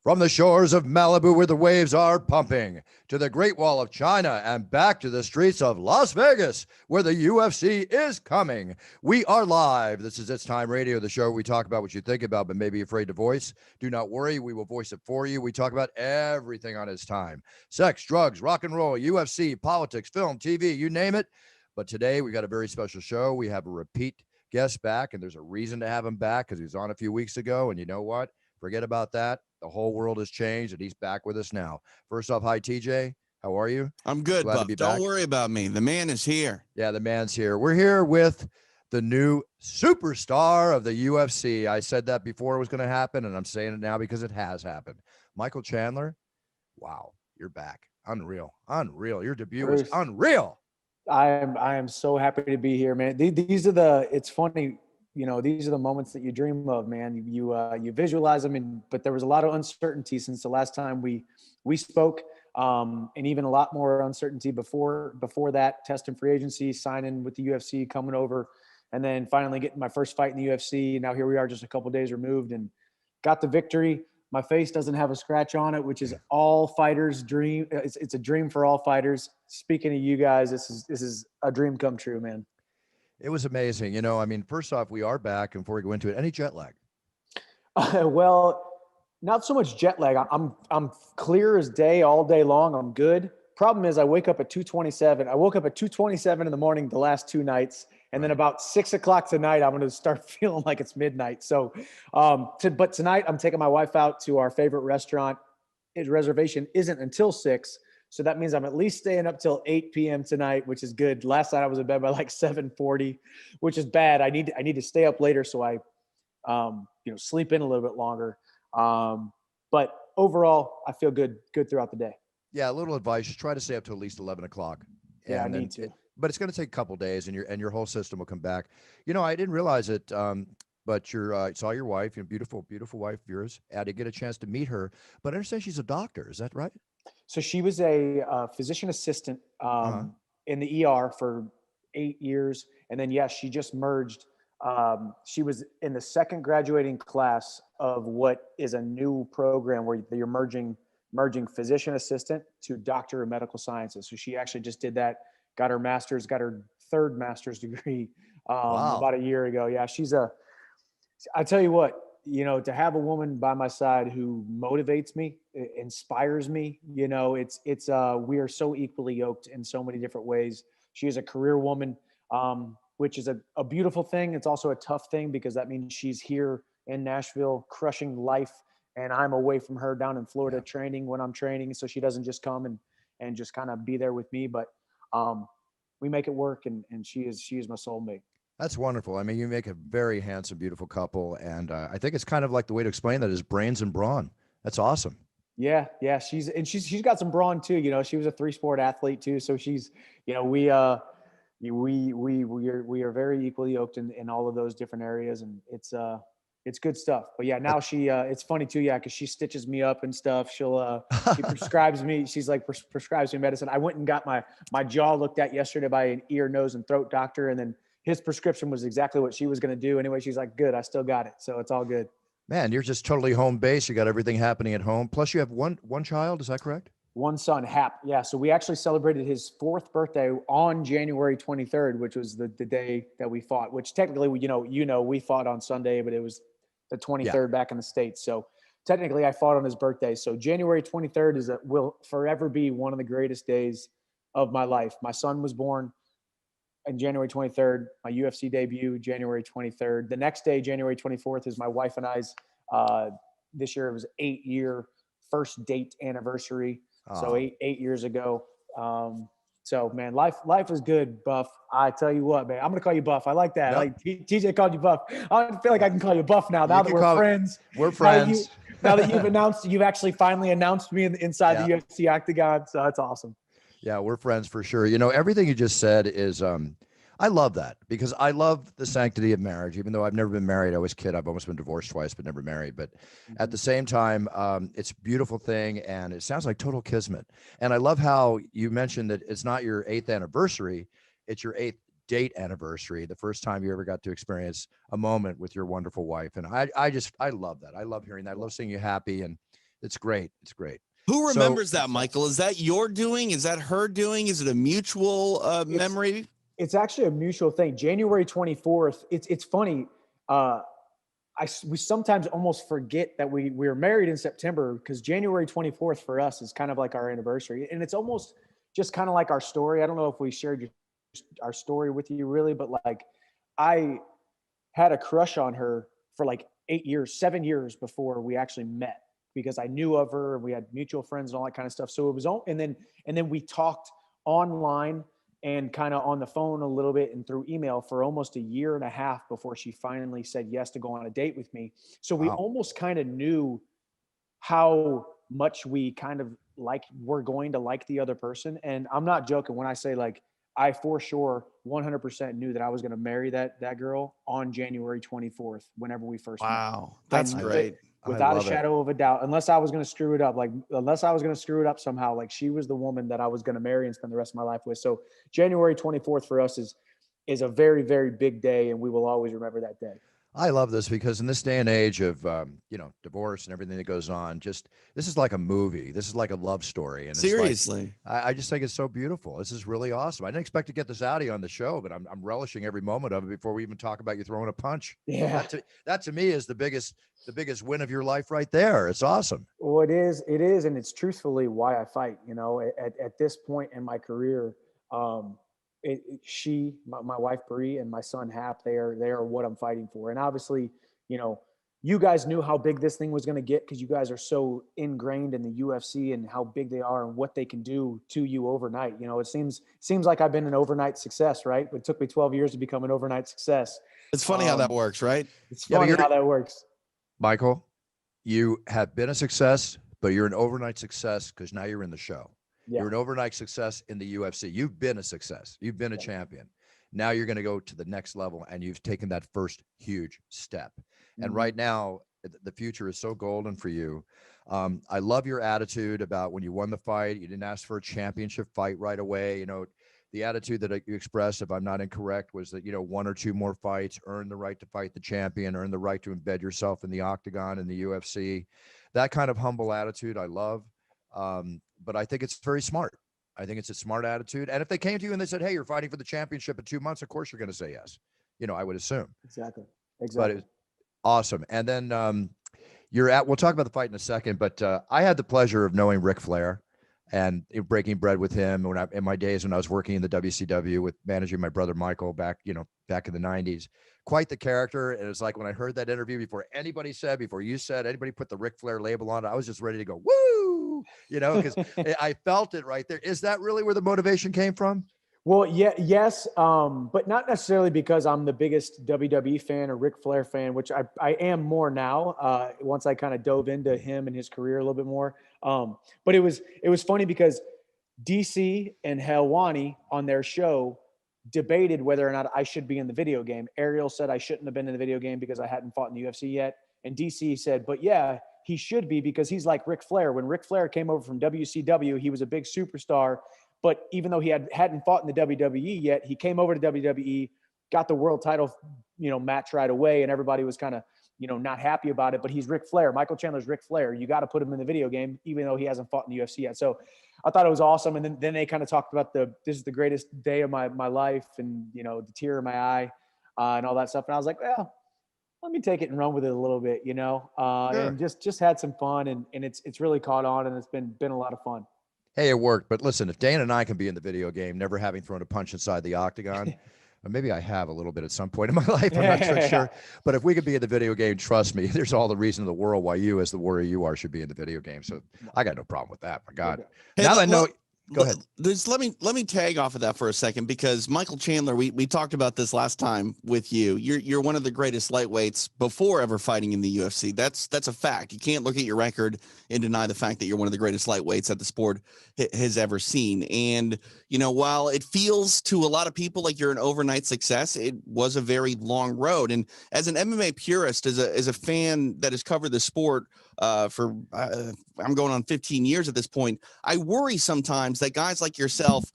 From the shores of Malibu where the waves are pumping, to the Great Wall of China and back to the streets of Las Vegas where the UFC is coming. We are live. This is It's Time Radio, the show where we talk about what you think about but may be afraid to voice. Do not worry, we will voice it for you. We talk about everything on It's Time. Sex, drugs, rock and roll, UFC, politics, film, TV, you name it. But today we got a very special show. We have a repeat guest back, and there's a reason to have him back because he was on a few weeks ago, and you know what? Forget about that. The whole world has changed, and he's back with us now. First off, hi, TJ. How are you? I'm good, Glad to Buff. be Don't back. worry about me. The man is here. Yeah, the man's here. We're here with the new superstar of the UFC. I said that before it was going to happen, and I'm saying it now because it has happened. Michael Chandler, wow, you're back. Unreal. Your debut was unreal. I am so happy to be here, man. It's funny, these are the moments that you dream of, man. You visualize them, but there was a lot of uncertainty since the last time we spoke, and even a lot more uncertainty before that, testing free agency, signing with the UFC, coming over, and then finally getting my first fight in the UFC. Now here we are, just a couple days removed, and got the victory. My face doesn't have a scratch on it, which is all fighters' dream. It's a dream for all fighters. Speaking of you guys, this is a dream come true, man. It was amazing. First off, we are back, and before we go into it, any jet lag? Well, not so much jet lag. I'm clear as day all day long. I'm good. Problem is, I wake up at 2:27. I woke up at 2:27 in the morning the last two nights, and then about 6 o'clock tonight, I'm going to start feeling like it's midnight. So, but tonight I'm taking my wife out to our favorite restaurant. His reservation isn't until 6. So that means I'm at least staying up till 8 p.m. tonight, which is good. Last night I was in bed by like 7:40, which is bad. I need to stay up later so I, sleep in a little bit longer. But overall, I feel good throughout the day. Yeah, a little advice: just try to stay up to at least 11 o'clock. Yeah, I need to. But it's going to take a couple days, and your whole system will come back. I didn't realize it, but saw your wife, beautiful wife of yours. I did get a chance to meet her, but I understand she's a doctor. Is that right? So she was a physician assistant in the ER for 8 years. And then, she just merged. She was in the second graduating class of what is a new program where you're merging physician assistant to doctor of medical sciences. So she actually just did that, got her master's, got her third master's degree about a year ago. Yeah, I tell you what, to have a woman by my side who motivates me, inspires me, we are so equally yoked in so many different ways. She is a career woman, which is a beautiful thing. It's also a tough thing because that means she's here in Nashville crushing life, and I'm away from her down in Florida training when I'm training. So she doesn't just come and just kind of be there with me, but we make it work, and she is my soulmate. That's wonderful. You make a very handsome, beautiful couple, and I think it's kind of like the way to explain that is brains and brawn. That's awesome. Yeah. She's got some brawn too. She was a 3-sport athlete too, so she's, we are very equally yoked in all of those different areas, and it's good stuff. But yeah, now it's funny too, because she stitches me up and stuff. She prescribes me. She's like prescribes me medicine. I went and got my jaw looked at yesterday by an ear, nose, and throat doctor, and then his prescription was exactly what she was going to do. Anyway, she's like, good, I still got it. So it's all good. Man, you're just totally home base. You got everything happening at home. Plus you have one child. Is that correct? One son, Hap. Yeah. So we actually celebrated his 4th birthday on January 23rd, which was the day that we fought, which technically, we fought on Sunday, but it was the 23rd back in the States. So technically I fought on his birthday. So January 23rd will forever be one of the greatest days of my life. My son was born on January 23rd, my UFC debut, January 23rd. The next day, January 24th, is my wife and I's, this year it was 8-year first date anniversary. So eight years ago. So man, life is good, Buff. I tell you what, man, I'm going to call you Buff. I like that. Yep. Like TJ called you Buff. I feel like I can call you Buff now that we're friends. We're friends. Now that you've actually finally announced me inside the UFC octagon. So that's awesome. Yeah, we're friends for sure. Everything you just said is, I love that because I love the sanctity of marriage. Even though I've never been married, I was a kid. I've almost been divorced twice, but never married. But at the same time, it's a beautiful thing, and it sounds like total kismet. And I love how you mentioned that it's not your 8th anniversary; it's your 8th date anniversary. The first time you ever got to experience a moment with your wonderful wife, and I love that. I love hearing that. I love seeing you happy, and It's great. It's great. Who So, remembers that, Michael? Is that your doing? Is that her doing? Is it a mutual memory? It's actually a mutual thing. January 24th. It's funny. We sometimes almost forget that we were married in September, because January 24th for us is kind of like our anniversary, and it's almost just kind of like our story. I don't know if we shared our story with you really, but like I had a crush on her for like 7 years before we actually met, because I knew of her and we had mutual friends and all that kind of stuff. So it was and then we talked online and kind of on the phone a little bit and through email for almost a year and a half before she finally said yes to go on a date with me. So we almost kind of knew how much we kind of we're going to like the other person. And I'm not joking when I say like, I for sure 100% knew that I was going to marry that girl on January 24th, whenever we first met. Wow, that's great. Without a shadow of a doubt, unless I was going to screw it up somehow, like she was the woman that I was going to marry and spend the rest of my life with. So January 24th for us is a very, very big day, and we will always remember that day. I love this because in this day and age of divorce and everything that goes on, this is like a movie. This is like a love story. And Seriously, I just think it's so beautiful. This is really awesome. I didn't expect to get this out of you on the show, but I'm relishing every moment of it before we even talk about you throwing a punch. Yeah, that to me is the biggest win of your life right there. It's awesome. Well, it is, and it's truthfully why I fight. You know, at this point in my career, my wife Bree and my son Hap, they are what I'm fighting for. And obviously, you know, you guys knew how big this thing was going to get because you guys are so ingrained in the UFC and how big they are and what they can do to you overnight. You know, it seems like I've been an overnight success, right? But it took me 12 years to become an overnight success. It's funny how that works, right? It's funny how that works. Michael, you have been a success, but you're an overnight success because now you're in the show. Yeah. You're an overnight success in the UFC. You've been a success. You've been a champion. Now you're going to go to the next level, and you've taken that first huge step. Mm-hmm. And right now, the future is so golden for you. I love your attitude about when you won the fight. You didn't ask for a championship fight right away. You know, the attitude that you expressed, if I'm not incorrect, was that, you know, 1 or 2 more fights, earn the right to fight the champion, earn the right to embed yourself in the octagon in the UFC. That kind of humble attitude I love. But I think it's very smart. I think it's a smart attitude. And if they came to you and they said, hey, you're fighting for the championship in 2 months, of course you're going to say yes. You know, I would assume. Exactly. But it's awesome. And then we'll talk about the fight in a second, but I had the pleasure of knowing Ric Flair and breaking bread with him in my days when I was working in the WCW with managing my brother Michael back in the 90s. Quite the character. And it's like when I heard that interview, before you said, anybody put the Ric Flair label on it, I was just ready to go, woo, you know, because I felt it right there. Is that really where the motivation came from? Well, yes, but not necessarily because I'm the biggest WWE fan or Ric Flair fan, which I am more now. Once I kind of dove into him and his career a little bit more. But it was funny because DC and Helwani on their show debated whether or not I should be in the video game. Ariel said I shouldn't have been in the video game because I hadn't fought in the UFC yet, and DC said, but yeah, he should be because he's like Ric Flair. When Ric Flair came over from WCW, he was a big superstar. But even though he hadn't fought in the WWE yet, he came over to WWE, got the world title, you know, match right away, and everybody was kind of, you know, not happy about it. But he's Ric Flair. Michael Chandler's Ric Flair. You got to put him in the video game, even though he hasn't fought in the UFC yet. So I thought it was awesome. And then they kind of talked about this is the greatest day of my life, and, you know, the tear in my eye and all that stuff. And I was like, well, let me take it and run with it a little bit, you know, sure. And just had some fun, and it's really caught on, and it's been a lot of fun. Hey, it worked. But listen, if Dana and I can be in the video game, never having thrown a punch inside the octagon, or maybe I have a little bit at some point in my life, I'm not so sure. But if we could be in the video game, trust me, there's all the reason in the world why you, as the warrior you are, should be in the video game. So I got no problem with that. My God. Hey, now I know. Go ahead. Let me tag off of that for a second, because Michael Chandler, we talked about this last time with you. You're one of the greatest lightweights before ever fighting in the UFC. That's a fact. You can't look at your record and deny the fact that you're one of the greatest lightweights that the sport has ever seen. And, you know, while it feels to a lot of people like you're an overnight success, it was a very long road. And as an MMA purist, as a fan that has covered the sport for I'm going on 15 years at this point, I worry sometimes that guys like yourself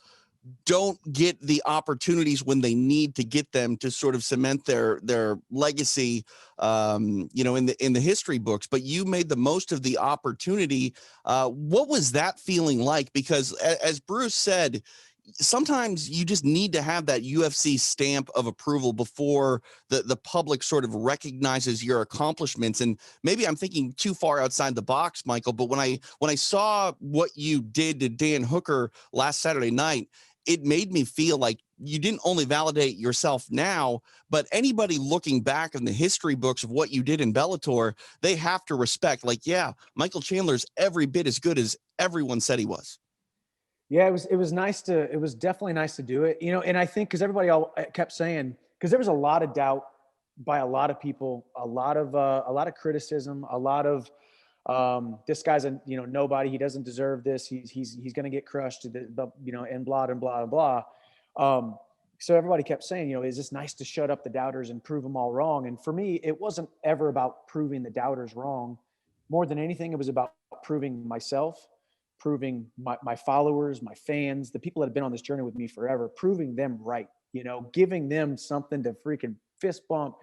don't get the opportunities when they need to get them to sort of cement their legacy, in the history books. But you made the most of the opportunity. What was that feeling like? Because as Bruce said, sometimes you just need to have that UFC stamp of approval before the public sort of recognizes your accomplishments. And maybe I'm thinking too far outside the box, Michael, but when I saw what you did to Dan Hooker last Saturday night, it made me feel like you didn't only validate yourself now, but anybody looking back in the history books of what you did in Bellator, they have to respect, like, yeah, Michael Chandler's every bit as good as everyone said he was. Yeah, it was definitely nice to do it, and I think because everybody all kept saying, because there was a lot of doubt by a lot of people, a lot of criticism, a lot of this guy's a nobody, he doesn't deserve this, he's going to get crushed, and blah and blah and blah. So everybody kept saying, is this nice to shut up the doubters and prove them all wrong? And for me, it wasn't ever about proving the doubters wrong. More than anything, it was about proving myself, proving my followers, my fans, the people that have been on this journey with me forever, proving them right, giving them something to freaking fist bump,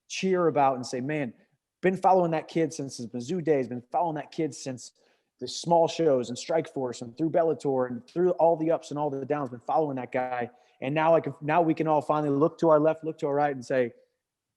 cheer about, and say, man, been following that kid since his Mizzou days, been following that kid since the small shows and Strikeforce and through Bellator and through all the ups and all the downs, been following that guy. And now we can all finally look to our left, look to our right and say,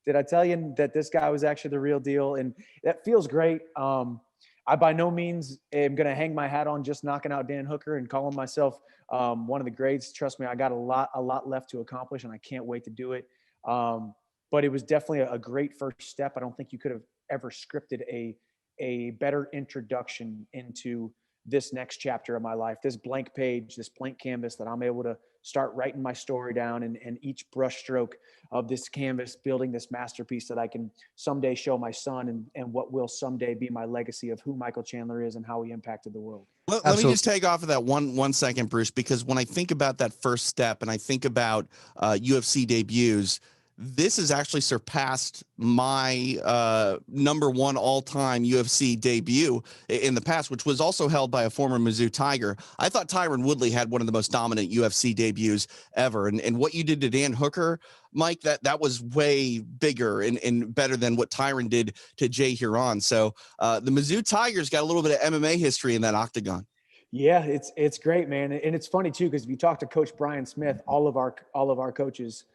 did I tell you that this guy was actually the real deal? And that feels great. I by no means am going to hang my hat on just knocking out Dan Hooker and calling myself one of the greats. Trust me, I got a lot left to accomplish, and I can't wait to do it. But it was definitely a great first step. I don't think you could have ever scripted a better introduction into this next chapter of my life, this blank page, this blank canvas that I'm able to start writing my story down, and each brush stroke of this canvas, building this masterpiece that I can someday show my son, and what will someday be my legacy of who Michael Chandler is and how he impacted the world. Let me just take off of that one second, Bruce, because when I think about that first step and I think about UFC debuts, this has actually surpassed my number one all-time UFC debut in the past, which was also held by a former Mizzou Tiger. I thought Tyron Woodley had one of the most dominant UFC debuts ever. And what you did to Dan Hooker, Mike, that was way bigger and better than what Tyron did to Jay Huron. So the Mizzou Tigers got a little bit of MMA history in that octagon. Yeah, it's great, man. And it's funny too, because if you talk to Coach Brian Smith, all of our coaches,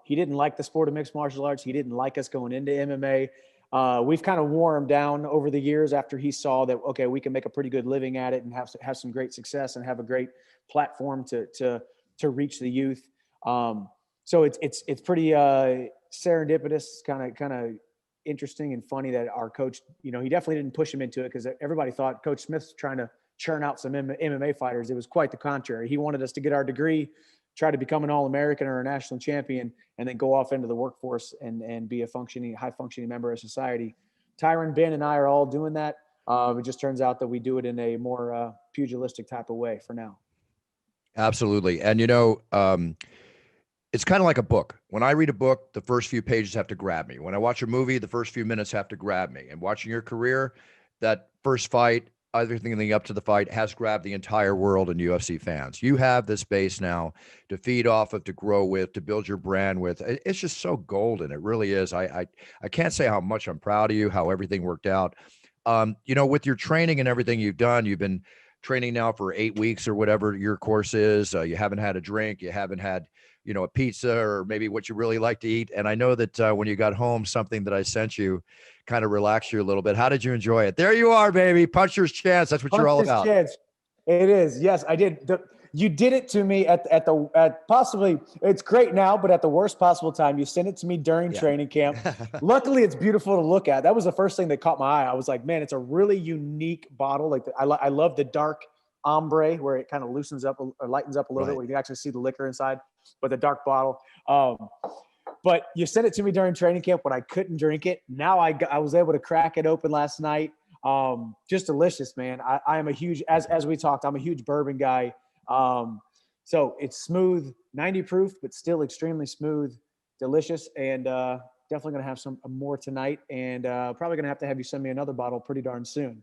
he didn't like the sport of mixed martial arts. He didn't like us going into MMA. We've kind of wore him down over the years after he saw that, okay, we can make a pretty good living at it and have some great success and have a great platform to reach the youth. So it's pretty serendipitous, kind of interesting and funny that our coach, he definitely didn't push him into it, because everybody thought Coach Smith's trying to churn out some MMA fighters. It was quite the contrary. He wanted us to get our degree, try to become an All-American or a national champion, and then go off into the workforce and be a high-functioning member of society. Tyron, Ben, and I are all doing that. It just turns out that we do it in a more pugilistic type of way for now. Absolutely. And, it's kind of like a book. When I read a book, the first few pages have to grab me. When I watch a movie, the first few minutes have to grab me. And watching your career, that first fight, everything leading up to the fight, has grabbed the entire world and UFC fans. You have this base now to feed off of, to grow with, to build your brand with. It's just so golden. It really is. I can't say how much I'm proud of you, how everything worked out. With your training and everything you've done, you've been training now for 8 weeks or whatever your course is. You haven't had a drink. You haven't had, a pizza or maybe what you really like to eat. And I know that when you got home, something that I sent you kind of relaxed you a little bit. How did you enjoy it? There you are, baby. Puncher's chance. That's what you're all about. Chance. It is. Yes, I did. You did it to me at possibly, it's great now, but at the worst possible time. You sent it to me during training camp. Luckily, it's beautiful to look at. That was the first thing that caught my eye. I was like, man, it's a really unique bottle. Like I love the dark ombre where it kind of loosens up or lightens up a little bit, where you can actually see the liquor inside, but the dark bottle. But you sent it to me during training camp when I couldn't drink it. Now I was able to crack it open last night. Just delicious, man. I am a huge, as we talked, I'm a huge bourbon guy. So it's smooth, 90 proof, but still extremely smooth, delicious, and definitely going to have some more tonight, and probably going to have you send me another bottle pretty darn soon.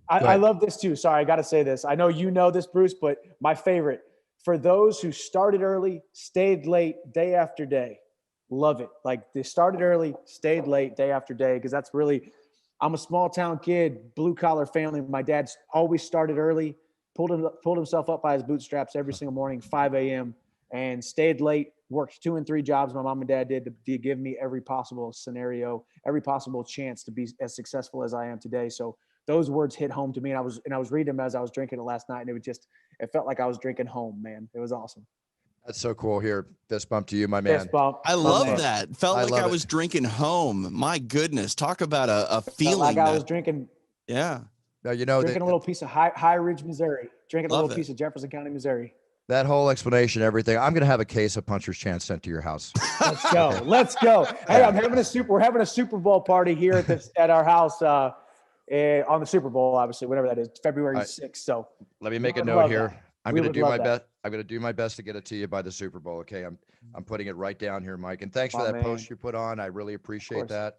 I love this too. Sorry, I got to say this. I know you know this, Bruce, but my favorite, for those who started early, stayed late day after day. Love it. Like they started early, stayed late day after day, because that's really, I'm a small town kid, blue collar family. My dad's always started early, pulled himself up by his bootstraps every single morning, 5 a.m., and stayed late, worked 2 and 3 jobs my mom and dad did to give me every possible scenario, every possible chance to be as successful as I am today. So those words hit home to me. And I was reading them as I was drinking it last night, and it felt like I was drinking home, man. It was awesome. That's so cool. Here, fist bump to you, my man. Fist bump. I My love man. that. Felt like I was drinking home. My goodness. Talk about a feeling. Felt like I was drinking. Yeah. Now, you know, drinking a little piece of High Ridge, Missouri. Drinking a Love little it. piece of Jefferson County, Missouri. that whole explanation, everything. I'm going to have a case of Puncher's Chance sent to your house. Let's go. Let's go. Hey, we're having a Super Bowl party here at our house on the Super Bowl, obviously, whatever that is, February 6th. So let me make a note here. I'm going to do my best. I'm going to do my best to get it to you by the Super Bowl. Okay. I'm putting it right down here, Mike. And thanks for that post you put on. I really appreciate that.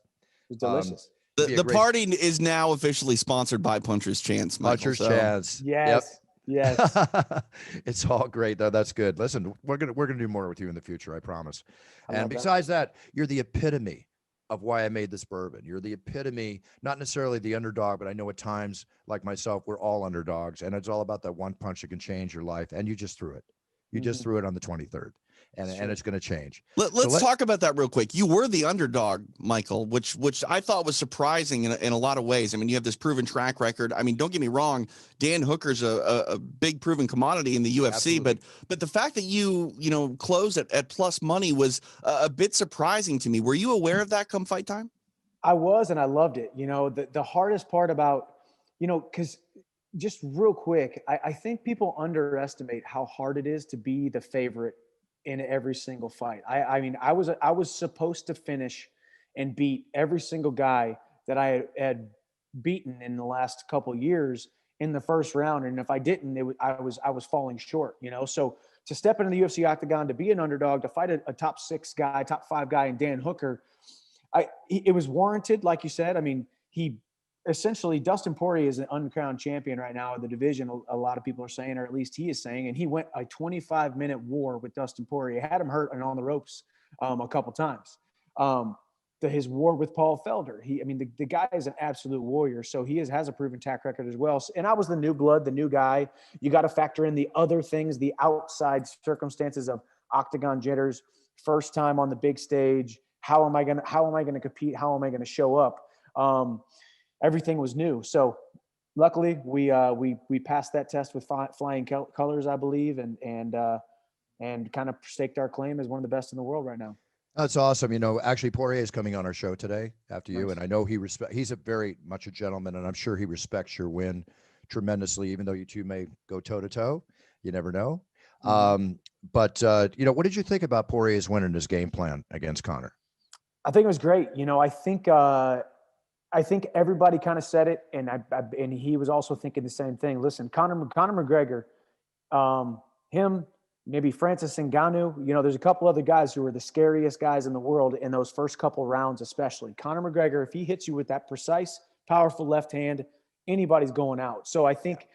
It was delicious. The party is now officially sponsored by Puncher's Chance, Michael. Puncher's Chance. Yes. Yep. Yes. It's all great though. That's good. Listen, we're gonna do more with you in the future, I promise. And besides that, you're the epitome of why I made this bourbon. You're the epitome, not necessarily the underdog, but I know at times, like myself, we're all underdogs, and it's all about that one punch that can change your life. And you just threw it. You just threw it on the 23rd. And it's going to change. Let's talk about that real quick. You were the underdog, Michael, which I thought was surprising in a lot of ways. I mean, you have this proven track record. I mean, don't get me wrong, Dan Hooker's a big proven commodity in the UFC, Absolutely. but the fact that you closed at plus money was a bit surprising to me. Were you aware of that come fight time? I was, and I loved it. The hardest part about, because just real quick, I think people underestimate how hard it is to be the favorite in every single fight. I mean, I was supposed to finish and beat every single guy that I had beaten in the last couple of years in the first round. And if I didn't, I was falling short, So to step into the UFC octagon, to be an underdog, to fight a top 6 guy, top 5 guy in Dan Hooker, it was warranted. Like you said, I mean, essentially, Dustin Poirier is an uncrowned champion right now in the division. A lot of people are saying, or at least he is saying, and he went a 25-minute war with Dustin Poirier, had him hurt and on the ropes a couple times. His war with Paul Felder, the guy is an absolute warrior. So he has a proven track record as well. And I was the new blood, the new guy. You got to factor in the other things, the outside circumstances of octagon jitters, first time on the big stage. How am I going to compete? How am I going to show up? Everything was new. So luckily we passed that test with flying colors, I believe, and kind of staked our claim as one of the best in the world right now. That's awesome. Actually Poirier is coming on our show today after you. And I know he's a very much a gentleman, and I'm sure he respects your win tremendously, even though you two may go toe to toe. You never know. Mm-hmm. But what did you think about Poirier's win and his game plan against Conor? I think it was great. I think everybody kind of said it, and he was also thinking the same thing. Listen, Conor McGregor, him, maybe Francis Ngannou, there's a couple other guys who are the scariest guys in the world in those first couple rounds, especially. Conor McGregor, if he hits you with that precise, powerful left hand, anybody's going out. So I think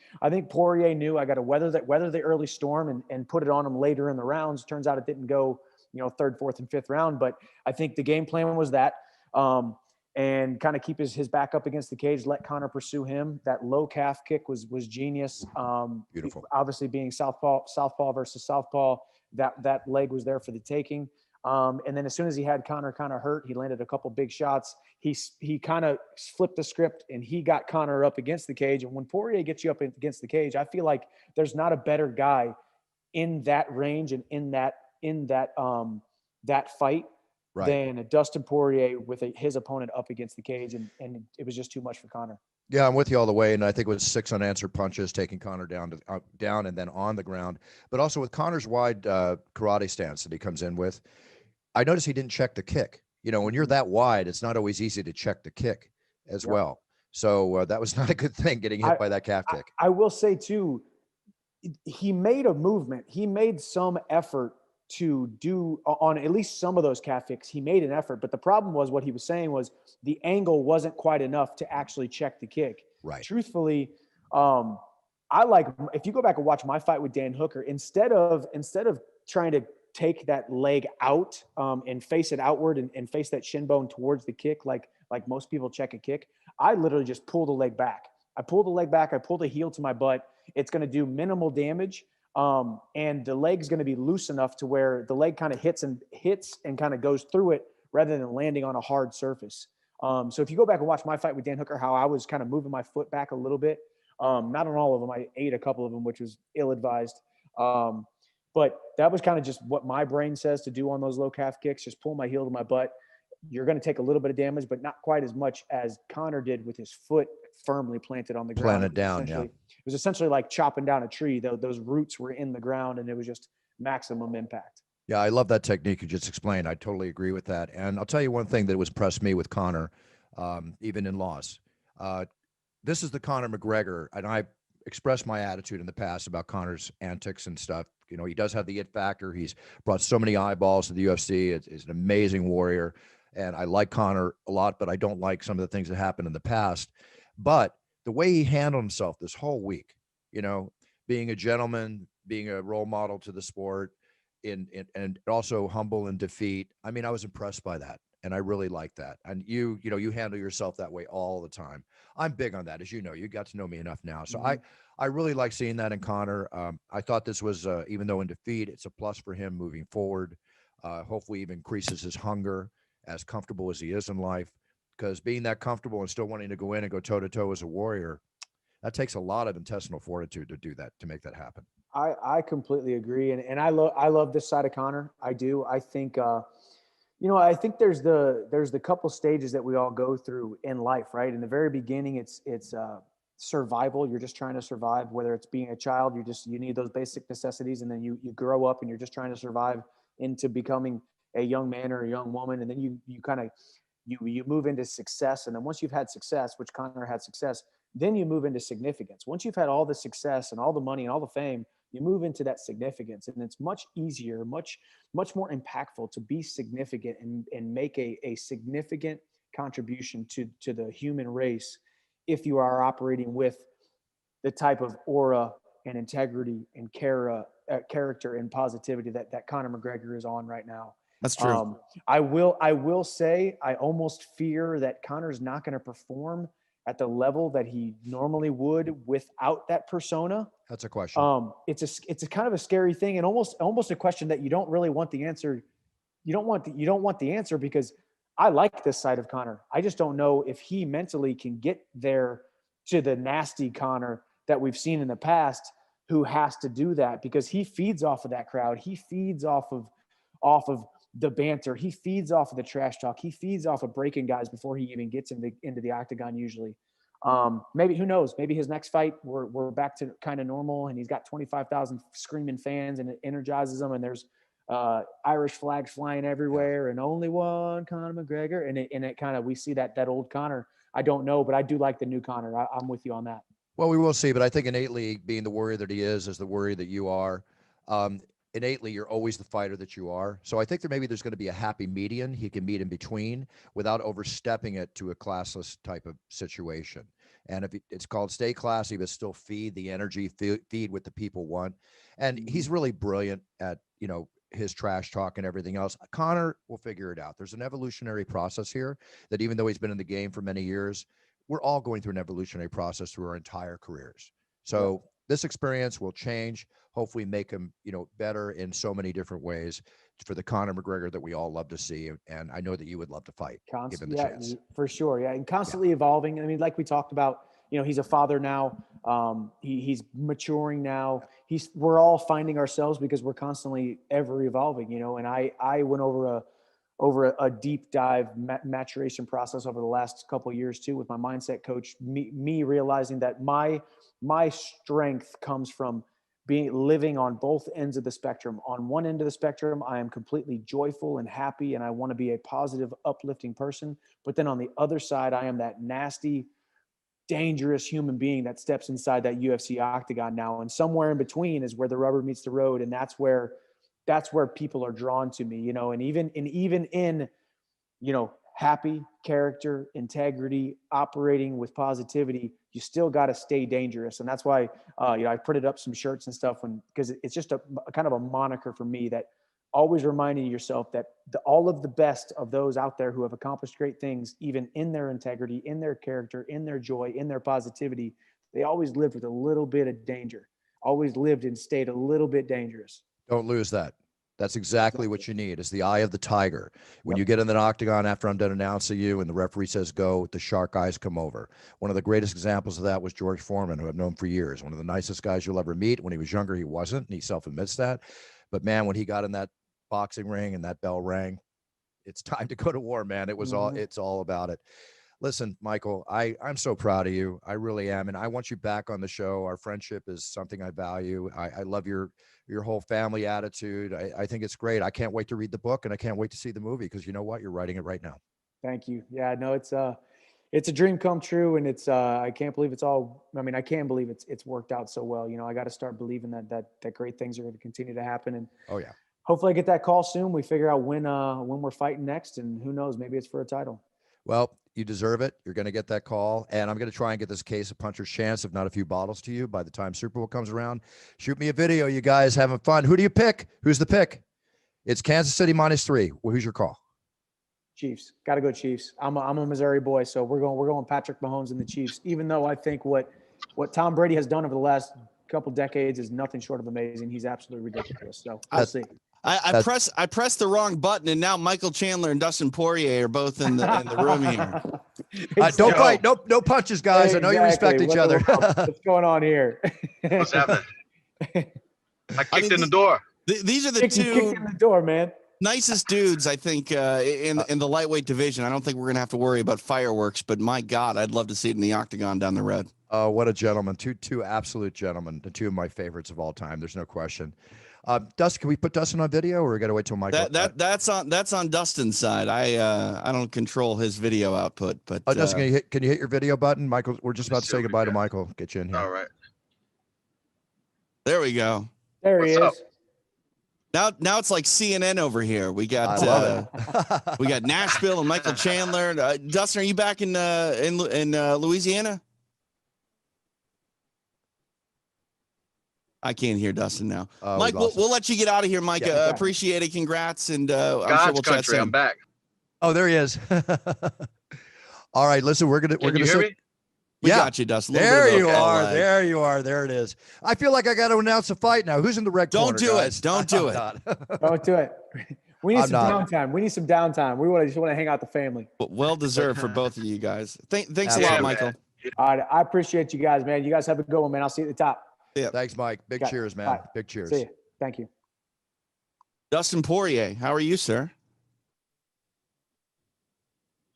Poirier knew I got to weather the early storm and put it on him later in the rounds. Turns out it didn't go, 3rd, 4th, and 5th round, but I think the game plan was that. And kind of keep his back up against the cage, let Conor pursue him. That low calf kick was genius. Beautiful. Obviously being southpaw versus southpaw, that leg was there for the taking. And then as soon as he had Conor kind of hurt, he landed a couple big shots. He kind of flipped the script and he got Conor up against the cage. And when Poirier gets you up against the cage, I feel like there's not a better guy in that range and in that fight. Right. Than Dustin Poirier with his opponent up against the cage, and it was just too much for Conor. Yeah, I'm with you all the way, and I think it was 6 unanswered punches, taking Conor down and then on the ground. But also with Conor's wide karate stance that he comes in with, I noticed he didn't check the kick. When you're that wide, it's not always easy to check the kick as well. So that was not a good thing, getting hit by that calf kick. I will say too, he made a movement. He made some effort to do on at least some of those calf kicks. He made an effort, but the problem was what he was saying was the angle wasn't quite enough to actually check the kick. Right. truthfully, I like, if you go back and watch my fight with Dan Hooker, instead of trying to take that leg out and face it outward and face that shin bone towards the kick, like most people check a kick, I literally just pull the leg back. I pull the leg back. I pull the heel to my butt. It's going to do minimal damage. And the leg's going to be loose enough to where the leg kind of hits and kind of goes through it rather than landing on a hard surface. So if you go back and watch my fight with Dan Hooker, how I was kind of moving my foot back a little bit, not on all of them. I ate a couple of them, which was ill-advised. But that was kind of just what my brain says to do on those low calf kicks. Just pull my heel to my butt. You're going to take a little bit of damage, but not quite as much as Connor did with his foot firmly planted on the ground. Planted down, yeah. It was essentially like chopping down a tree. Those roots were in the ground, and it was just maximum impact. Yeah, I love that technique you just explained. I totally agree with that. And I'll tell you one thing that was impressed me with Connor, even in loss. This is the Conor McGregor, and I expressed my attitude in the past about Conor's antics and stuff. You know, he does have the it factor. He's brought so many eyeballs to the UFC. He's an amazing warrior, and I like Conor a lot, but I don't like some of the things that happened in the past. But the way he handled himself this whole week, you know, being a gentleman, being a role model to the sport, and also humble in defeat. I mean, I was impressed by that. And I really like that. And you handle yourself that way all the time. I'm big on that. As you know, you got to know me enough now. So I really like seeing that in Connor. I thought this was, even though in defeat, it's a plus for him moving forward. Hopefully even increases his hunger, as comfortable as he is in life, because being that comfortable and still wanting to go in and go toe to toe as a warrior, that takes a lot of intestinal fortitude to do that, to make that happen. I completely agree. And I love this side of Connor. I do. I think, I think there's the couple stages that we all go through in life, right? In the very beginning, it's survival. You're just trying to survive, whether it's being a child, you need those basic necessities. And then you grow up and you're just trying to survive into becoming a young man or a young woman. And then you move into success. And then once you've had success, which Connor had success, then you move into significance. Once you've had all the success and all the money and all the fame, you move into that significance, and it's much easier, much more impactful to be significant and make a significant contribution to the human race if you are operating with the type of aura and integrity and character and positivity that Conor McGregor is on right now. That's true. I will say I almost fear that Conor's not going to perform at the level that he normally would without that persona. That's a question. It's a kind of a scary thing, and almost a question that you don't really want the answer. You don't want the answer, because I like this side of Connor. I just don't know if he mentally can get there to the nasty Connor that we've seen in the past, who has to do that because he feeds off of that crowd. He feeds off of the banter. He feeds off of the trash talk. He feeds off of breaking guys before he even gets into the octagon usually. Maybe, who knows, maybe his next fight, we're back to kind of normal and he's got 25,000 screaming fans and it energizes him. And there's Irish flags flying everywhere and only one Conor McGregor. And it kind of, we see that old Conor. I don't know, but I do like the new Conor. I'm with you on that. Well, we will see, but I think innately, being the warrior that he is, as the warrior that you are, innately, you're always the fighter that you are. So I think there's going to be a happy median he can meet in between without overstepping it to a classless type of situation. And if it's called stay classy, but still feed the energy, feed what the people want. And he's really brilliant at, his trash talk and everything else. Conor will figure it out. There's an evolutionary process here that, even though he's been in the game for many years, we're all going through an evolutionary process through our entire careers. So this experience will change, hopefully make him, better in so many different ways for the Conor McGregor that we all love to see. And I know that you would love to fight, given the chance. For sure. Yeah. And constantly evolving. I mean, like we talked about, he's a father now. He's maturing now. We're all finding ourselves because we're constantly ever evolving, and I went over a deep dive maturation process over the last couple of years too, with my mindset coach, me realizing that my strength comes from living on both ends of the spectrum. On one end of the spectrum, I am completely joyful and happy, and I want to be a positive, uplifting person. But then on the other side, I am that nasty, dangerous human being that steps inside that UFC octagon now. And somewhere in between is where the rubber meets the road. And that's where people are drawn to me, and even in, happy, character, integrity, operating with positivity, you still got to stay dangerous. And that's why, I printed up some shirts and stuff because it's just a kind of a moniker for me, that always reminding yourself that all of the best of those out there who have accomplished great things, even in their integrity, in their character, in their joy, in their positivity, they always lived with a little bit of danger, always lived and stayed a little bit dangerous. Don't lose that. That's exactly what you need, is the eye of the tiger. When you get in the octagon after I'm done announcing you and the referee says go, the shark eyes come over. One of the greatest examples of that was George Foreman, who I've known for years. One of the nicest guys you'll ever meet. When he was younger, he wasn't, and he self-admits that. But man, when he got in that boxing ring and that bell rang, it's time to go to war, man. It's all about it. Listen, Michael, I'm so proud of you. I really am. And I want you back on the show. Our friendship is something I value. I love your whole family attitude. I think it's great. I can't wait to read the book, and I can't wait to see the movie, because you know what? You're writing it right now. Thank you. Yeah, no, it's a dream come true. And I can't believe I can believe it's worked out so well. I got to start believing that great things are going to continue to happen. And oh yeah, hopefully I get that call soon. We figure out when we're fighting next, and who knows, maybe it's for a title. Well, you deserve it. You're going to get that call, and I'm going to try and get this case of Puncher's Chance, if not a few bottles, to you by the time Super Bowl comes around. Shoot me a video, you guys having fun. Who do you pick? Who's the pick? It's Kansas City -3. Well, who's your call? Chiefs. Got to go Chiefs. I'm a Missouri boy, so we're going Patrick Mahomes and the Chiefs. Even though I think what Tom Brady has done over the last couple decades is nothing short of amazing. He's absolutely ridiculous. So we'll see. I pressed the wrong button, and now Michael Chandler and Dustin Poirier are both in the room here. Don't fight. No punches, guys. Exactly. I know you respect each other. What's going on here? What's happening? I kicked in the door. These are the kicked two in the door, man. nicest dudes, I think, in the lightweight division. I don't think we're gonna have to worry about fireworks, but my God, I'd love to see it in the octagon down the road. Oh, what a gentleman! Two absolute gentlemen. The two of my favorites of all time. There's no question. Dustin, can we put Dustin on video, or we got to wait till Michael? That's on Dustin's side. I don't control his video output, but Dustin, can you hit your video button? Michael, we're just about to say goodbye to Michael. Get you in here. All right. There we go. There he What's is. Now it's like CNN over here. We got I love we got Nashville and Michael Chandler. Dustin, are you back in Louisiana? I can't hear Dustin now. Mike, we'll let you get out of here, Mike. Yeah, appreciate it. Congrats, and I'm God's sure we'll chat country. soon. I'm back. Oh, there he is. All right, listen, we're gonna hear me? We got you, Dustin. There you are. There you are. There it is. I feel like I got to announce a fight now. Who's in the red corner? Don't do it. Don't do it. Don't do it. We need some downtime. We need some downtime. We just want to hang out with the family. Well deserved for both of you guys. Thanks a Yeah, lot, Michael. All right, I appreciate you guys, man. You guys have a good one, man. I'll see you at the top. Yeah. Thanks, Mike. Big cheers, man. Right. Big cheers. See you. Thank you. Dustin Poirier, how are you, sir?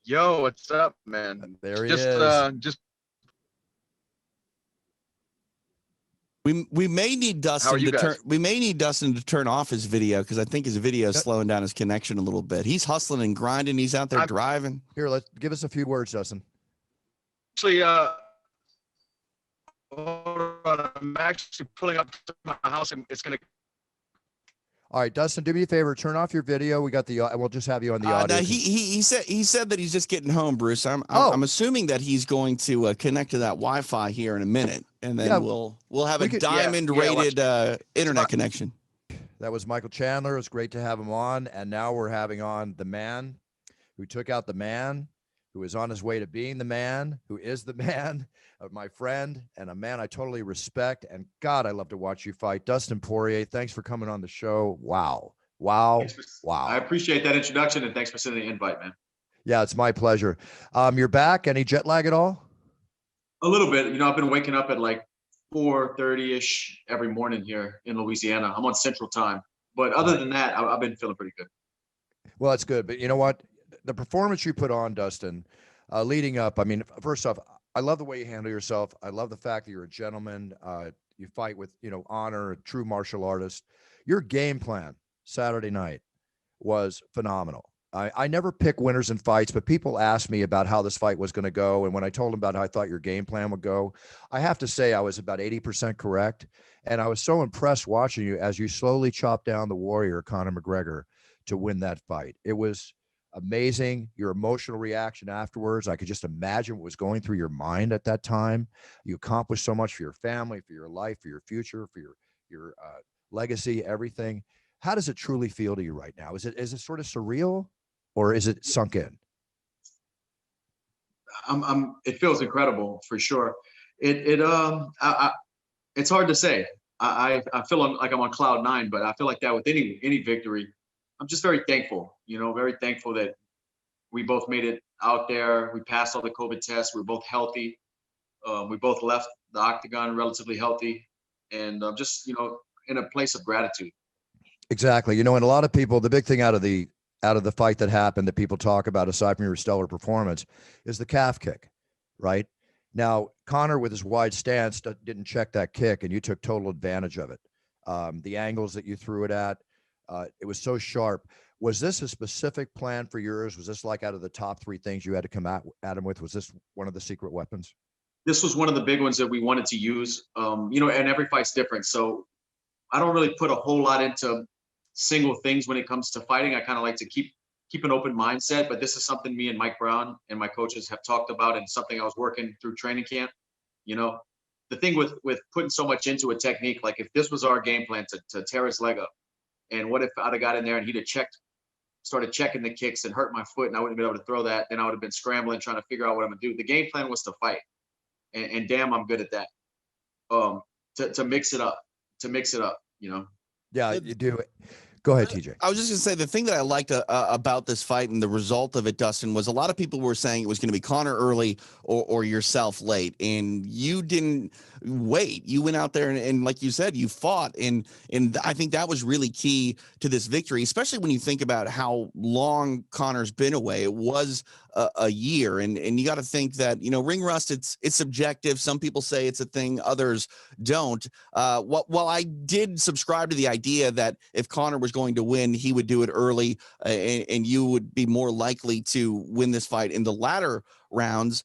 Yo, what's up, man? There he is. Just We may need Dustin to turn. We may need Dustin to turn off his video, because I think his video is slowing down his connection a little bit. He's hustling and grinding. He's out there driving. Here, let's give us a few words, Dustin. actually, hold on, I'm actually pulling up to my house, and it's gonna. All right, Dustin, do me a favor. Turn off your video. We got the. We'll just have you on the audio. No, he said that he's just getting home, Bruce. I'm assuming that he's going to connect to that Wi-Fi here in a minute, and then we'll have a diamond rated internet connection. That was Michael Chandler. It was great to have him on, and now we're having on the man who took out the man, who is on his way to being the man, who is the man, my friend, and a man I totally respect. And God, I love to watch you fight. Dustin Poirier, thanks for coming on the show. Wow. Wow. Wow. I appreciate that introduction, and thanks for sending the invite, man. Yeah, it's my pleasure. You're back. Any jet lag at all? A little bit. I've been waking up at like 4:30-ish every morning here in Louisiana. I'm on Central Time. But other than that, I've been feeling pretty good. Well, that's good. But you know what? The performance you put on, Dustin, leading up, I mean, first off, I love the way you handle yourself. I love the fact that you're a gentleman. You fight with, honor, a true martial artist. Your game plan Saturday night was phenomenal. I never pick winners in fights, but people asked me about how this fight was going to go. And when I told them about how I thought your game plan would go, I have to say I was about 80% correct. And I was so impressed watching you as you slowly chopped down the warrior, Conor McGregor, to win that fight. It was amazing. Your emotional reaction afterwards, I could just imagine what was going through your mind at that time. You accomplished so much for your family, for your life, for your future, for your legacy, everything. How does it truly feel to you right now? Is it sort of surreal, or is it sunk in? It feels incredible for sure. It's hard to say. I feel like I'm on cloud nine, but I feel like that with any victory. I'm just very thankful, very thankful that we both made it out there. We passed all the COVID tests. We were both healthy. We both left the octagon relatively healthy, and just in a place of gratitude. Exactly. And a lot of people, the big thing out of the fight that happened that people talk about, aside from your stellar performance, is the calf kick, right? Now, Conor, with his wide stance, didn't check that kick, and you took total advantage of it. The angles that you threw it at, it was so sharp. Was this a specific plan for yours? Was this like out of the top three things you had to come at him with? Was this one of the secret weapons? This was one of the big ones that we wanted to use. And every fight's different, so I don't really put a whole lot into single things when it comes to fighting. I kind of like to keep an open mindset, but this is something me and Mike Brown and my coaches have talked about, and something I was working through training camp. The thing with putting so much into a technique, like if this was our game plan to tear his leg up, and what if I'd have got in there and he'd have started checking the kicks and hurt my foot, and I wouldn't have been able to throw that, then I would have been scrambling trying to figure out what I'm gonna do. The game plan was to fight, and damn, I'm good at that. To mix it up, Yeah, you do. Go ahead, TJ. I was just going to say, the thing that I liked about this fight and the result of it, Dustin, was a lot of people were saying it was going to be Conor early or yourself late, and you didn't wait. You went out there and like you said, you fought, and I think that was really key to this victory, especially when you think about how long Conor's been away. It was a year, and you got to think that ring rust, it's subjective. Some people say it's a thing, others don't. While I did subscribe to the idea that if Conor was going to win, he would do it early, and you would be more likely to win this fight in the latter rounds.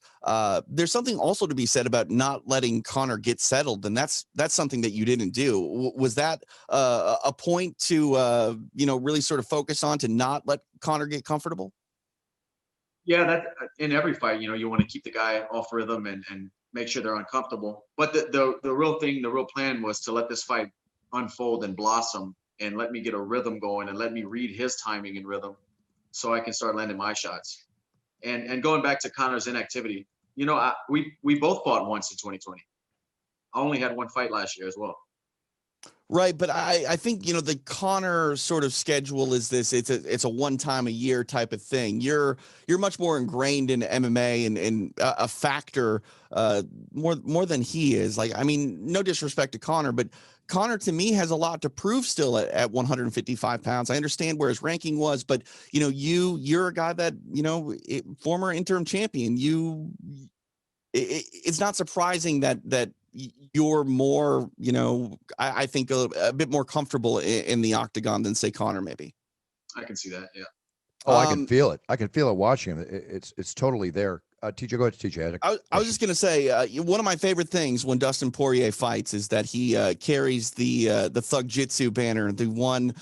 There's something also to be said about not letting Conor get settled, and that's something that you didn't do. Was that a point to really sort of focus on, to not let Conor get comfortable? Yeah, that in every fight, you want to keep the guy off rhythm and make sure they're uncomfortable. But the real plan was to let this fight unfold and blossom, and let me get a rhythm going, and let me read his timing and rhythm, so I can start landing my shots. And going back to Conor's inactivity, we both fought once in 2020. I only had one fight last year as well. Right, but I think the Conor sort of schedule is this. It's a one time a year type of thing. You're much more ingrained in MMA and a factor more than he is. Like, I mean, no disrespect to Conor, but Conor to me has a lot to prove still at 155 pounds. I understand where his ranking was, but you're a guy that former interim champion. It's not surprising that you're more, I think a bit more comfortable in the octagon than say Conor maybe. I can see that. Yeah. Oh, I can feel it. I can feel it watching him. It's totally there. TJ, go ahead, TJ. I was just going to say, one of my favorite things when Dustin Poirier fights is that he carries the Thug Jitsu banner, the one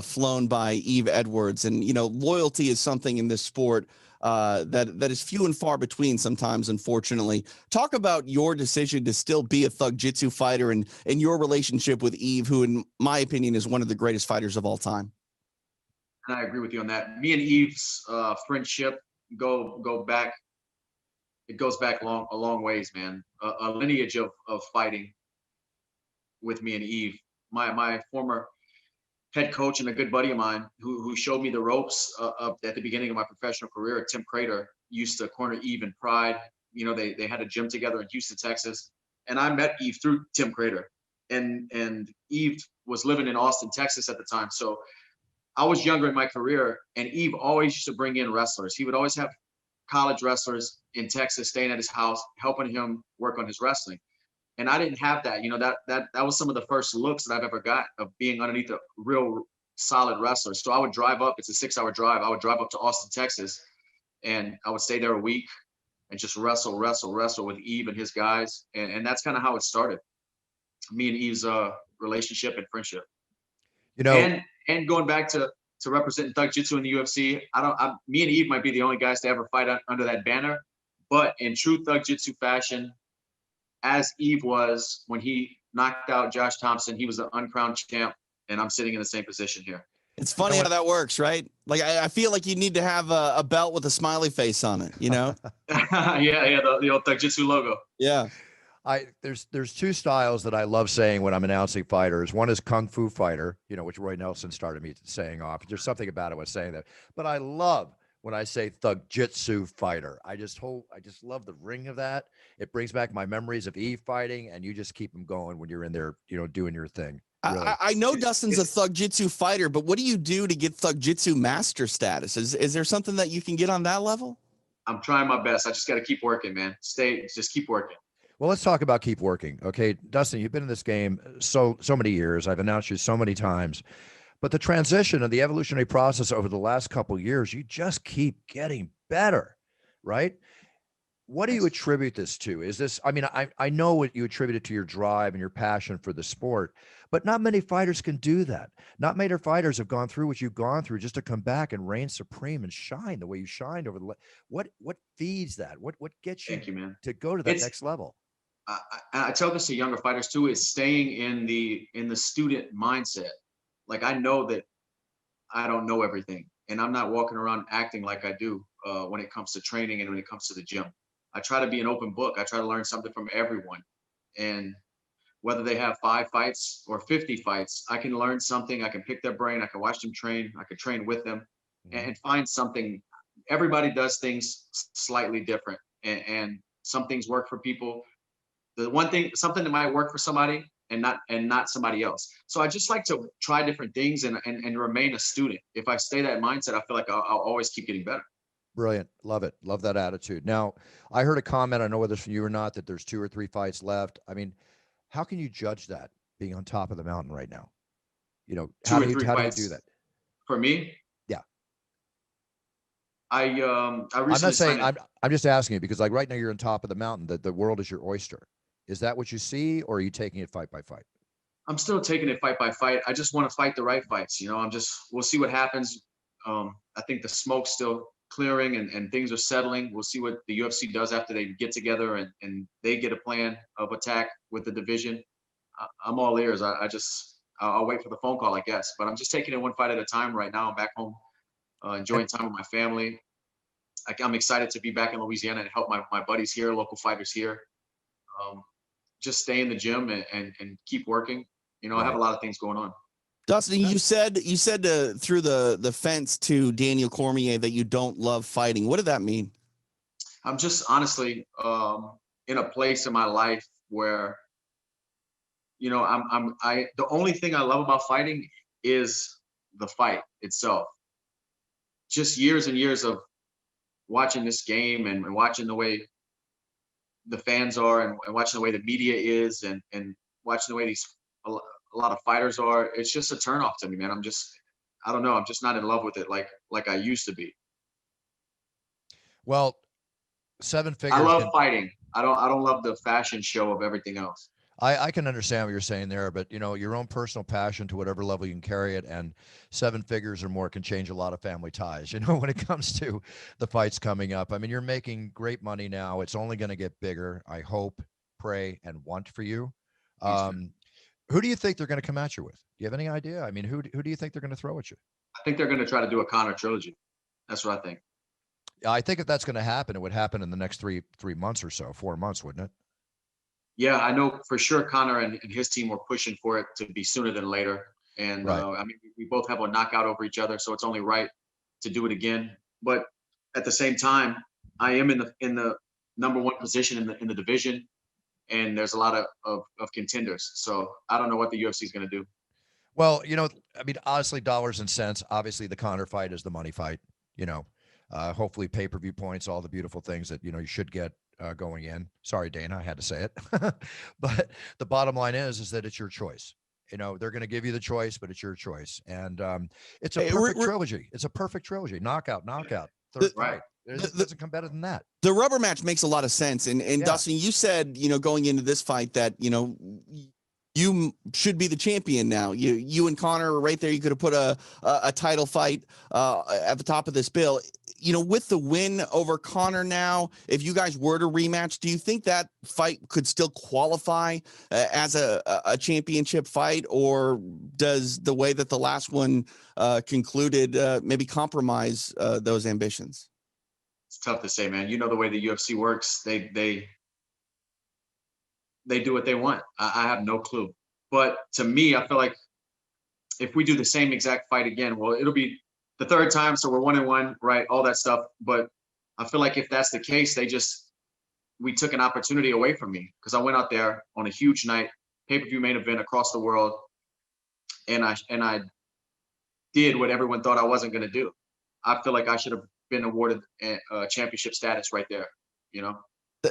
flown by Eve Edwards. And, loyalty is something in this sport that is few and far between sometimes, unfortunately. Talk about your decision to still be a Thug Jitsu fighter and your relationship with Eve, who, in my opinion, is one of the greatest fighters of all time. And I agree with you on that. Me and Eve's friendship go back. It goes back a long ways, man. A lineage of fighting with me and Eve. My former head coach and a good buddy of mine who showed me the ropes at the beginning of my professional career, Tim Crater, used to corner Eve in Pride. They had a gym together in Houston, Texas. And I met Eve through Tim Crater. And Eve was living in Austin, Texas at the time. So I was younger in my career, and Eve always used to bring in wrestlers. He would always have college wrestlers in Texas staying at his house, helping him work on his wrestling. And I didn't have that. That was some of the first looks that I've ever got of being underneath a real solid wrestler. So I would drive up. It's a 6-hour drive. I would drive up to Austin, Texas, and I would stay there a week and just wrestle with Eve and his guys. And that's kind of how it started. Me and Eve's relationship and friendship. And going back to to represent Thug Jitsu in the UFC. Me and Eve might be the only guys to ever fight under that banner, but in true Thug Jitsu fashion, as Eve was when he knocked out Josh Thompson, he was an uncrowned champ, and I'm sitting in the same position here. It's funny how that works, right? Like I feel like you need to have a belt with a smiley face on it, you know? Yeah, the old Thug Jitsu logo. Yeah. There's two styles that I love saying when I'm announcing fighters. One is Kung Fu Fighter, which Roy Nelson started me saying off. There's something about it with saying that. But I love when I say Thug Jitsu Fighter. I just love the ring of that. It brings back my memories of Eve fighting, and you just keep them going when you're in there, doing your thing. Really. I know Dustin's a Thug Jitsu fighter, but what do you do to get Thug Jitsu master status? Is there something that you can get on that level? I'm trying my best. I just got to keep working, man. Just keep working. Well, let's talk about keep working. Okay, Dustin, you've been in this game so many years. I've announced you so many times, but the transition and the evolutionary process over the last couple of years, you just keep getting better, right? What do you attribute this to? Is this, I know what you attribute it to, your drive and your passion for the sport, but not many fighters can do that. Not many fighters have gone through what you've gone through just to come back and reign supreme and shine the way you shined over the, what feeds that? What gets you, Thank you, man, to go to that next level? I tell this to younger fighters too, is staying in the student mindset. Like, I know that I don't know everything, and I'm not walking around acting like I do when it comes to training and when it comes to the gym. I try to be an open book. I try to learn something from everyone. And whether they have 5 fights or 50 fights, I can learn something. I can pick their brain. I can watch them train. I can train with them and find something. Everybody does things slightly different, and some things work for people. The one thing, something that might work for somebody and not somebody else. So I just like to try different things and remain a student. If I stay that mindset, I feel like I'll always keep getting better. Brilliant. Love it. Love that attitude. Now, I heard a comment, I know whether it's from you or not, that there's 2 or 3 fights left. I mean, how can you judge that being on top of the mountain right now? How do you do that? For me? Yeah. I recently I'm not saying, I'm just asking you because, like, right now you're on top of the mountain, the world is your oyster. Is that what you see, or are you taking it fight by fight? I'm still taking it fight by fight. I just want to fight the right fights. We'll see what happens. I think the smoke's still clearing and things are settling. We'll see what the UFC does after they get together and they get a plan of attack with the division. I'm all ears. I'll wait for the phone call, I guess. But I'm just taking it one fight at a time right now. I'm back home, enjoying time with my family. I'm excited to be back in Louisiana and help my buddies here, local fighters here. Just stay in the gym and keep working. I have a lot of things going on. Dustin, you said through the fence to Daniel Cormier that you don't love fighting. What did that mean? I'm just honestly in a place in my life where the only thing I love about fighting is the fight itself. Just years and years of watching this game and watching the way the fans are and watching the way the media is and watching the way a lot of fighters are. It's just a turnoff to me, man. I don't know. I'm just not in love with it like I used to be. Well, 7 figures. I love fighting. I don't love the fashion show of everything else. I can understand what you're saying there, but your own personal passion to whatever level you can carry it, and 7 figures or more can change a lot of family ties, when it comes to the fights coming up. I mean, you're making great money now. It's only going to get bigger. I hope, pray, and want for you. Who do you think they're going to come at you with? Do you have any idea? I mean, who do you think they're going to throw at you? I think they're going to try to do a Conor trilogy. That's what I think. I think if that's going to happen, it would happen in the next 3 months or so, 4 months, wouldn't it? Yeah, I know for sure Conor and his team were pushing for it to be sooner than later. And right. We both have a knockout over each other, so it's only right to do it again. But at the same time, I am in the number 1 position in the division, and there's a lot of contenders. So I don't know what the UFC is going to do. Well, honestly, dollars and cents. Obviously, the Conor fight is the money fight. Hopefully, pay-per-view points, all the beautiful things that you should get going in. Sorry, Dana, I had to say it. But the bottom line is that it's your choice. They're going to give you the choice, but it's your choice. And it's a perfect trilogy. It's a perfect trilogy. Knockout, third fight. It doesn't come better than that. The rubber match makes a lot of sense. And yeah. Dustin, you said, going into this fight that, you you should be the champion now. You and Connor are right there. You could have put a title fight at the top of this bill. You know, with the win over Connor now, if you guys were to rematch, do you think that fight could still qualify as a championship fight, or does the way that the last one concluded maybe compromise those ambitions? It's tough to say, man. You know the way the UFC works. They do what they want. I have no clue. But to me, I feel like if we do the same exact fight again, well, it'll be the third time, so we're 1-1, right? All that stuff. But I feel like if that's the case, we took an opportunity away from me, because I went out there on a huge night, pay-per-view main event across the world, and I did what everyone thought I wasn't going to do. I feel like I should have been awarded a championship status right there, you know?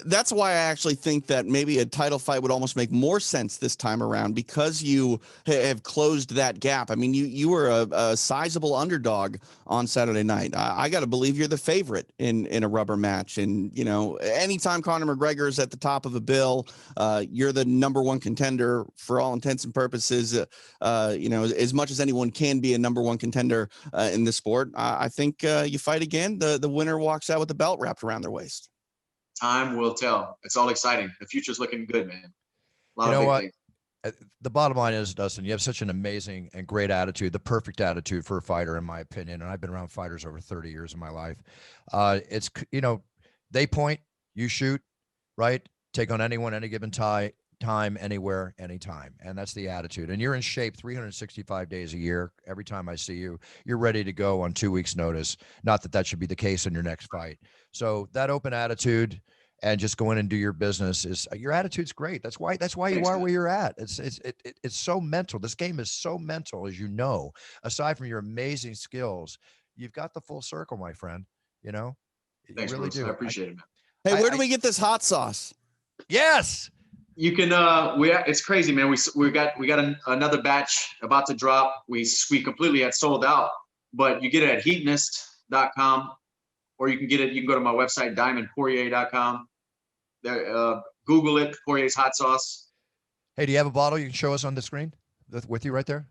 That's why I actually think that maybe a title fight would almost make more sense this time around, because you have closed that gap. I mean, you were a sizable underdog on Saturday night. I got to believe you're the favorite in a rubber match. And, you know, anytime Conor McGregor is at the top of a bill, you're the number one contender for all intents and purposes. You know, as much as anyone can be a number one contender in this sport, I think you fight again, the winner walks out with the belt wrapped around their waist. Time will tell. It's all exciting. The future's looking good, man. A lot You know of what? big things. The bottom line is, Dustin, you have such an amazing and great attitude, the perfect attitude for a fighter, in my opinion. And I've been around fighters over 30 years of my life. It's, you know, they point, you shoot, right? Take on anyone, any given time, anywhere, anytime. And that's the attitude. And you're in shape 365 days a year. Every time I see you, you're ready to go on 2 weeks' notice. Not that that should be the case in your next fight. So that open attitude and just go in and do your business is your attitude's great. That's why you are where you're at. It's so mental. This game is so mental, as you know. Aside from your amazing skills, you've got the full circle, my friend. You know, Thanks, you really Bruce. do. I appreciate it, man. Hey, where do we get this hot sauce? Yes. You can it's crazy, man. We got another batch about to drop. We completely had sold out, but you get it at heatnist.com, or you can go to my website, diamondpoirier.com. There, Google it, Poirier's hot sauce. Hey, do you have a bottle you can show us on the screen with you right there?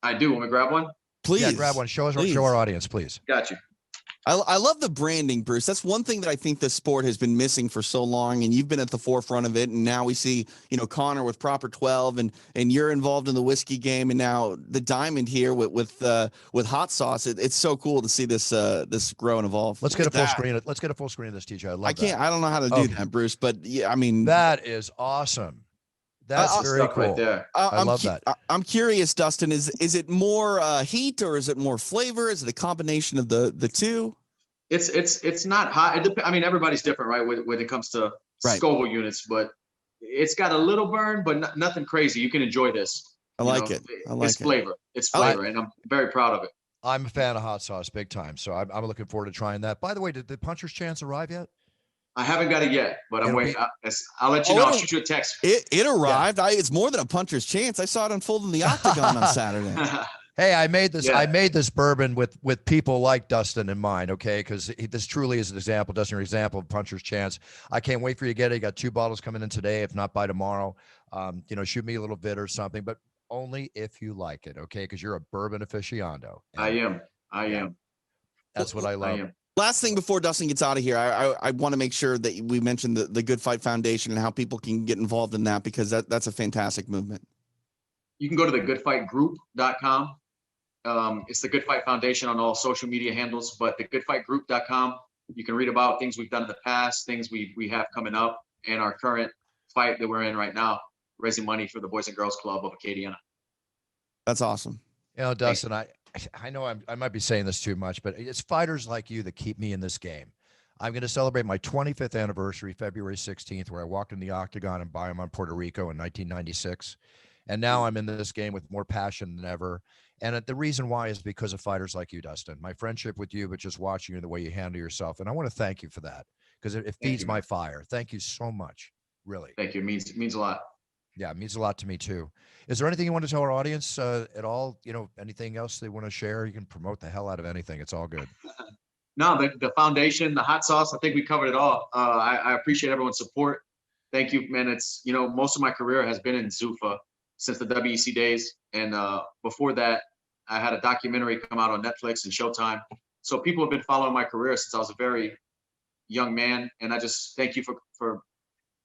I do. Want me to grab one? Please. Yeah, grab one. Show our audience, please. Got you. I love the branding, Bruce. That's one thing that I think the sport has been missing for so long, and you've been at the forefront of it. And now we see, you know, Connor with Proper 12, and you're involved in the whiskey game, and now the Diamond here with hot sauce. It's so cool to see this grow and evolve. Let's get a full screen. Let's get a full screen of this, TJ. I don't know how to do that, Bruce, but yeah, I mean, that is awesome. That's very cool. Right there. I love that. I'm curious, Dustin, is it more heat, or is it more flavor? Is it a combination of the two? It's not hot. I mean, everybody's different, right? When it comes to Scoville units, but it's got a little burn, but nothing crazy. You can enjoy this. I like it. It's flavor. It's flavor, and I'm very proud of it. I'm a fan of hot sauce, big time. So I'm looking forward to trying that. By the way, did the Puncher's Chance arrive yet? I haven't got it yet, but I'm waiting. I'll let you know. I'll shoot you a text. It arrived. Yeah. It's more than a puncher's chance. I saw it unfold in the octagon on Saturday. Hey, I made this. Yeah. I made this bourbon with people like Dustin in mind. Okay, because this truly is an example. Dustin, an example of Puncher's Chance. I can't wait for you to get it. You got 2 bottles coming in today, if not by tomorrow. You know, shoot me a little bit or something, but only if you like it. Okay, because you're a bourbon aficionado. I am. That's what I love. Last thing before Dustin gets out of here, I want to make sure that we mention the Good Fight Foundation and how people can get involved in that, because that's a fantastic movement. You can go to the goodfightgroup.com. It's the Good Fight Foundation on all social media handles, but the goodfightgroup.com, you can read about things we've done in the past, things we have coming up, and our current fight that we're in right now, raising money for the Boys and Girls Club of Acadiana. That's awesome. You know, Dustin, I know I might be saying this too much, but it's fighters like you that keep me in this game. I'm going to celebrate my 25th anniversary, February 16th, where I walked in the octagon in Bayamon, Puerto Rico in 1996. And now I'm in this game with more passion than ever. And the reason why is because of fighters like you, Dustin. My friendship with you, but just watching you and the way you handle yourself. And I want to thank you for that, because it feeds my fire. Thank you so much. Really. Thank you. It means a lot. Yeah, it means a lot to me too. Is there anything you want to tell our audience at all? You know, anything else they want to share? You can promote the hell out of anything. It's all good. No, the foundation, the hot sauce, I think we covered it all. I appreciate everyone's support. Thank you, man. It's, you know, most of my career has been in Zuffa. since the WEC days. And before that, I had a documentary come out on Netflix and Showtime. So people have been following my career since I was a very young man. And I just thank you for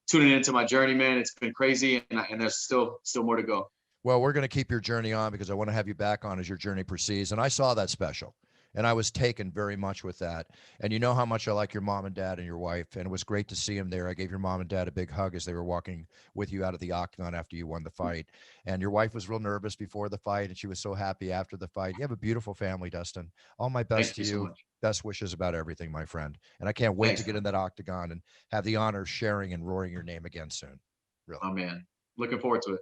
tuning into my journey, man. It's been crazy, and there's still more to go. Well, we're going to keep your journey on because I want to have you back on as your journey proceeds. And I saw that special, and I was taken very much with that. And you know how much I like your mom and dad and your wife, and it was great to see them there. I gave your mom and dad a big hug as they were walking with you out of the octagon after you won the fight. And your wife was real nervous before the fight, and she was so happy after the fight. You have a beautiful family, Dustin. All my best to Thank you so you. much. Best wishes about everything, my friend. And I can't wait Thanks, to get in that octagon and have the honor of sharing and roaring your name again soon. Really. Oh, man. Looking forward to it.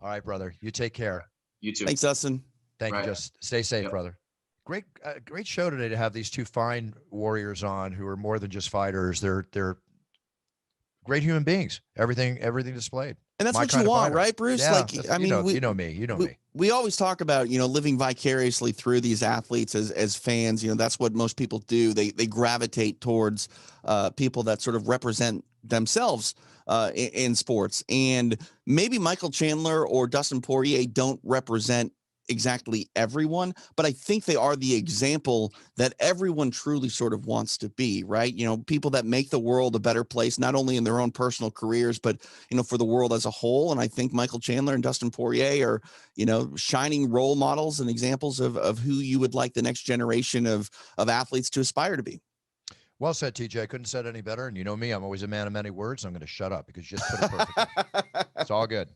All right, brother. You take care. You too. Thanks, Dustin. Thank Right. you. Just stay safe, Yep. brother. Great show today to have these two fine warriors on who are more than just fighters. They're great human beings. Everything displayed. And that's My what kind you of want, fighter. right, Bruce? Yeah, Like, that's- I mean, you know me. we always talk about, living vicariously through these athletes as fans. That's what most people do. They gravitate towards people that sort of represent themselves in sports. And maybe Michael Chandler or Dustin Poirier don't represent exactly everyone, but I think they are the example that everyone truly sort of wants to be, right? People that make the world a better place, not only in their own personal careers, but, for the world as a whole. And I think Michael Chandler and Dustin Poirier are, shining role models and examples of who you would like the next generation of athletes to aspire to be. Well said, TJ. I couldn't have said it any better. And you know me, I'm always a man of many words. I'm going to shut up because you just put it perfectly. It's all good.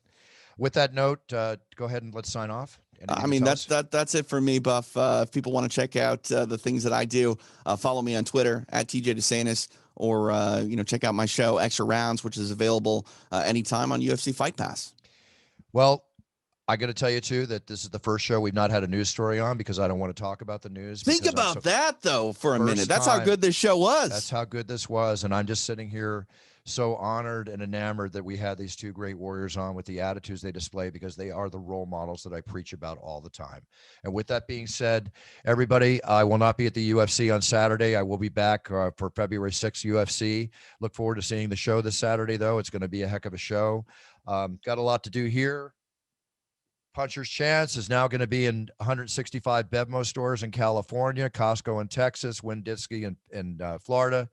With that note, go ahead and let's sign off. Anything I mean, to tell us? that's it for me, Buff. If people want to check out the things that I do, follow me on Twitter at TJ DeSantis, or check out my show Extra Rounds, which is available anytime on UFC Fight Pass. Well, I got to tell you too that this is the first show we've not had a news story on because I don't want to talk about the news. Think about that though for a minute. First That's how time. good this show was. That's how good this was, and I'm just sitting here so honored and enamored that we had these two great warriors on with the attitudes they display because they are the role models that I preach about all the time. And with that being said, everybody, I will not be at the UFC on Saturday. I will be back for February 6th UFC. Look forward to seeing the show this Saturday, though. It's going to be a heck of a show. Got a lot to do here. Puncher's Chance is now going to be in 165 Bevmo stores in California, Costco in Texas, Winn-Dixie in Florida.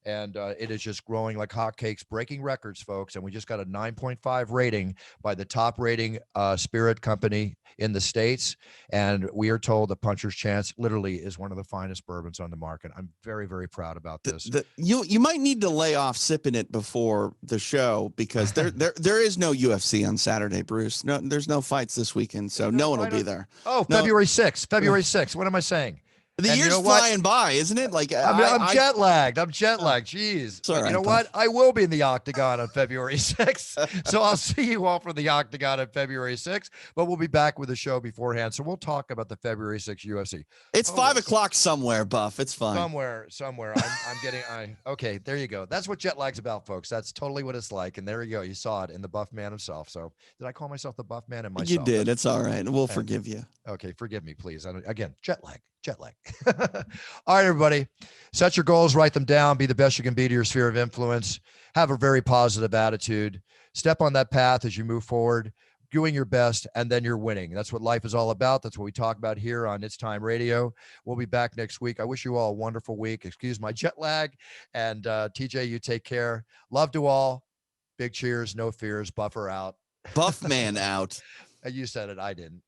And it is just growing like hotcakes, breaking records, folks. And we just got a 9.5 rating by the top rating spirit company in the States. And we are told that Puncher's Chance literally is one of the finest bourbons on the market. I'm very, very proud about this. You might need to lay off sipping it before the show because there is no UFC on Saturday, Bruce. No, there's no fights this weekend, so no one will be there. Oh, no. February 6th. February 6th. What am I saying? The year's flying by, isn't it? Like I'm jet lagged. I'm jet lagged. Jeez. Sorry, you know what? I will be in the octagon on February 6th. So I'll see you all for the octagon on February 6th. But we'll be back with the show beforehand. So we'll talk about the February 6th UFC. It's 5 o'clock somewhere, Buff. It's fine. Somewhere. I'm getting. Okay. There you go. That's what jet lag's about, folks. That's totally what it's like. And there you go. You saw it in the Buff Man himself. So did I call myself the Buff Man and myself? You did. It's all right. We'll forgive you. Okay. Forgive me, please. Again, jet lag. All right, everybody. Set your goals, write them down, be the best you can be to your sphere of influence. Have a very positive attitude. Step on that path as you move forward, doing your best, and then you're winning. That's what life is all about. That's what we talk about here on It's Time Radio. We'll be back next week. I wish you all a wonderful week. Excuse my jet lag. And TJ, you take care. Love to all. Big cheers, no fears. Buffer out. Buff Man out. You said it. I didn't.